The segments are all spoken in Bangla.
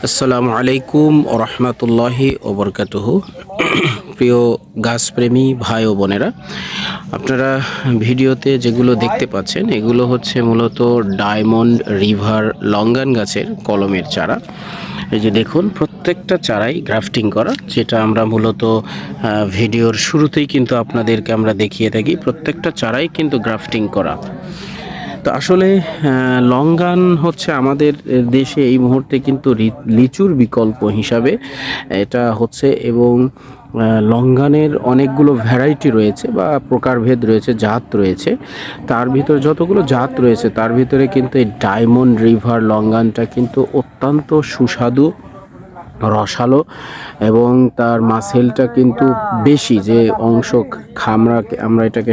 আসসালামু আলাইকুম ওয়া রাহমাতুল্লাহি ওয়া বারাকাতুহু। প্রিয় গাছপ্রেমী ভাই ও বোনেরা, আপনারা ভিডিওতে যেগুলো দেখতে পাচ্ছেন এগুলো হচ্ছে মূলত ডায়মন্ড রিভার লঙ্গান গাছের কলমের চারা। এই যে দেখুন, প্রত্যেকটা চারাই গ্রাফটিং করা, যেটা আমরা মূলত ভিডিওর শুরুতেই কিন্তু আপনাদেরকে আমরা দেখিয়ে থাকি। প্রত্যেকটা চারাই কিন্তু গ্রাফটিং করা। তো আসলে লঙ্গান হচ্ছে আমাদের দেশে এই মুহূর্তে কিন্তু লিচুর বিকল্প হিসাবে এটা হচ্ছে, এবং লঙ্গানের অনেকগুলো ভ্যারাইটি রয়েছে বা প্রকারভেদ রয়েছে, জাত রয়েছে। তার ভিতরে যতগুলো জাত রয়েছে তার ভিতরে কিন্তু এই ডায়মন্ড রিভার লঙ্গানটা কিন্তু অত্যন্ত সুস্বাদু, রসালো, এবং তার মাসেলটা কিন্তু বেশি। যে অংশ আমরা এটাকে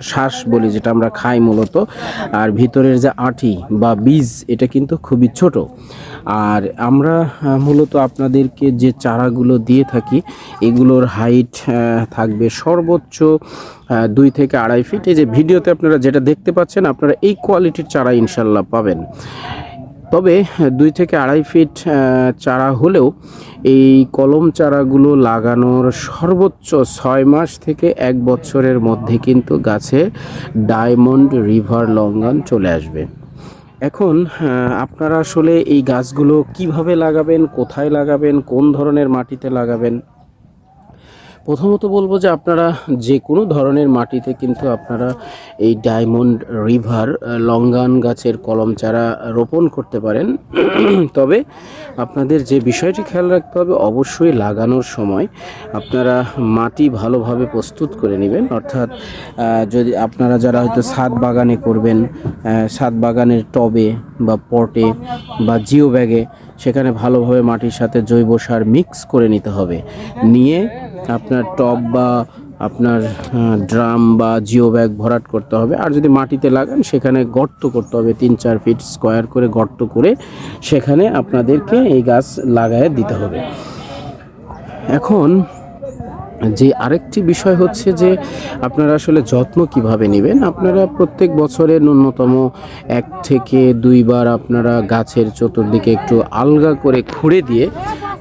শ্বাস বলি, যেটা আমরা খাই মূলত, আর ভিতরের যে আঁটি বা বীজ এটা কিন্তু খুবই ছোট। আর আমরা মূলত আপনাদেরকে যে চারাগুলো দিয়ে থাকি এগুলোর হাইট থাকবে সর্বোচ্চ 2 থেকে 2.5 ফিট। এই যে ভিডিওতে আপনারা যেটা দেখতে পাচ্ছেন, আপনারা এই কোয়ালিটির চারা ইনশাল্লাহ পাবেন। তবে 2 থেকে 2.5 ফিট চারা হলেও এই কলম চারাগুলো লাগানোর সর্বোচ্চ 6 মাস থেকে 1 বছরের মধ্যে কিন্তু গাছে ডায়মন্ড রিভার লঙ্গান চলে আসবে। এখন আপনারা আসলে এই গাছগুলো কিভাবে লাগাবেন, কোথায় লাগাবেন, কোন ধরনের মাটিতে লাগাবেন? প্রথমত বলবো যে আপনারা যে কোনো ধরনের মাটিতে কিন্তু আপনারা এই ডায়মন্ড রিভার লঙ্গান গাছের কলম চারা রোপণ করতে পারেন। তবে আপনাদের যে বিষয়টি খেয়াল রাখতে হবে, অবশ্যই লাগানোর সময় আপনারা মাটি ভালোভাবে প্রস্তুত করে নেবেন। অর্থাৎ যদি আপনারা যারা হয়তো ছাদ বাগানে করবেন, ছাদ বাগানের টবে বা পটে বা জিও ব্যাগে, সেখানে ভালোভাবে মাটির সাথে জৈব সার মিক্স করে নিতে হবে। নিয়ে আপনার টব বা আপনার ড্রাম বা জিও ব্যাগ ভরাট করতে হবে। আর যদি মাটিতে লাগান সেখানে গর্ত করতে হবে, 3-4 ফিট স্কোয়ার করে গর্ত করে সেখানে আপনাদেরকে এই গাছ লাগায় দিতে হবে। এখন যে আরেকটি বিষয় হচ্ছে যে আপনারা আসলে যত্ন কিভাবে নেবেন। আপনারা প্রত্যেক বছরে ন্যূনতম 1 থেকে 2 বার আপনারা গাছের চতুর্দিকে একটু আলগা করে খুঁড়ে দিয়ে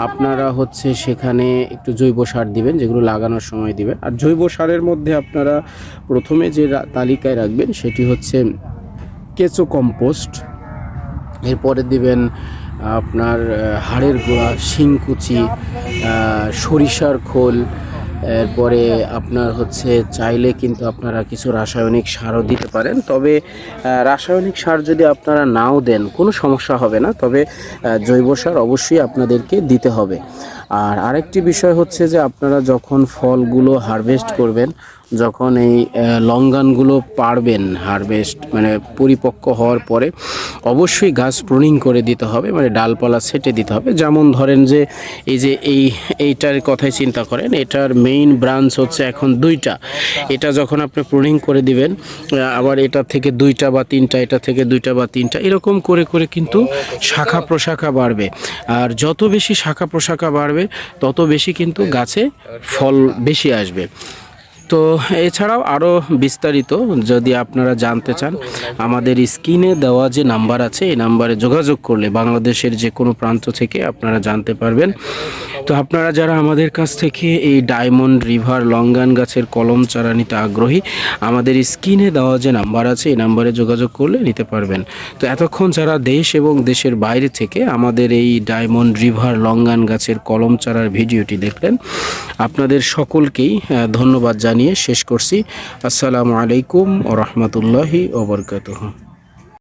আপনারা হচ্ছে সেখানে একটু জৈব সার দিবেন, যেগুলো লাগানোর সময় দিবেন। আর জৈব সারের মধ্যে আপনারা প্রথমে যে তালিকায় রাখবেন সেটি হচ্ছে কেঁচো কম্পোস্ট, এরপরে দিবেন আপনার হাড়ের গুঁড়া, শিংকুচি, সরিষার খোল, এরপরে আপনার হচ্ছে চাইলে কিন্তু আপনারা কিছু রাসায়নিক সারও দিতে পারেন। তবে রাসায়নিক সার যদি আপনারা নাও দেন কোনো সমস্যা হবে না, তবে জৈব সার অবশ্যই আপনাদেরকে দিতে হবে। আর আরেকটি বিষয় হচ্ছে যে আপনারা যখন ফলগুলো হারভেস্ট করবেন, যখন এই লঙ্গানগুলো পাড়বেন, হারভেস্ট মানে পরিপক্ক হওয়ার পরে অবশ্যই গাছ প্রুনিং করে দিতে হবে, মানে ডালপালা ছেটে দিতে হবে। যেমন ধরেন যে এইটার কথাই চিন্তা করেন, এটার মেইন ব্রাঞ্চ হচ্ছে এখন 2টা। এটা যখন আপনি প্রুনিং করে দিবেন, আবার এটা থেকে 2টা বা 3টা, এটা থেকে 2টা বা 3টা, এরকম করে করে কিন্তু শাখা প্রশাখা বাড়বে। আর যত বেশি শাখা প্রশাখা বাড়বে তত বেশি কিন্তু গাছে ফল বেশি আসবে। তো এছাড়াও আরও বিস্তারিত যদি আপনারা জানতে চান, আমাদের স্ক্রিনে দেওয়া যে নাম্বার আছে এই নাম্বারে যোগাযোগ করলে বাংলাদেশের যে কোনো প্রান্ত থেকে আপনারা জানতে পারবেন। তো আপনারা যারা আমাদের কাছ থেকে এই ডায়মন্ড রিভার লঙ্গান গাছের কলম চারা নিতে আগ্রহী, আমাদের স্ক্রিনে দেওয়া যে নাম্বার আছে এই নাম্বারে যোগাযোগ করলে নিতে পারবেন। তো এতক্ষণ যারা দেশ এবং দেশের বাইরে থেকে আমাদের এই ডায়মন্ড রিভার লঙ্গান গাছের কলম চারার ভিডিওটি দেখলেন, আপনাদের সকলকেই ধন্যবাদ জানিয়ে শেষ করছি। আসসালামু আলাইকুম ওয়া রাহমাতুল্লাহি ওয়া বারাকাতুহু।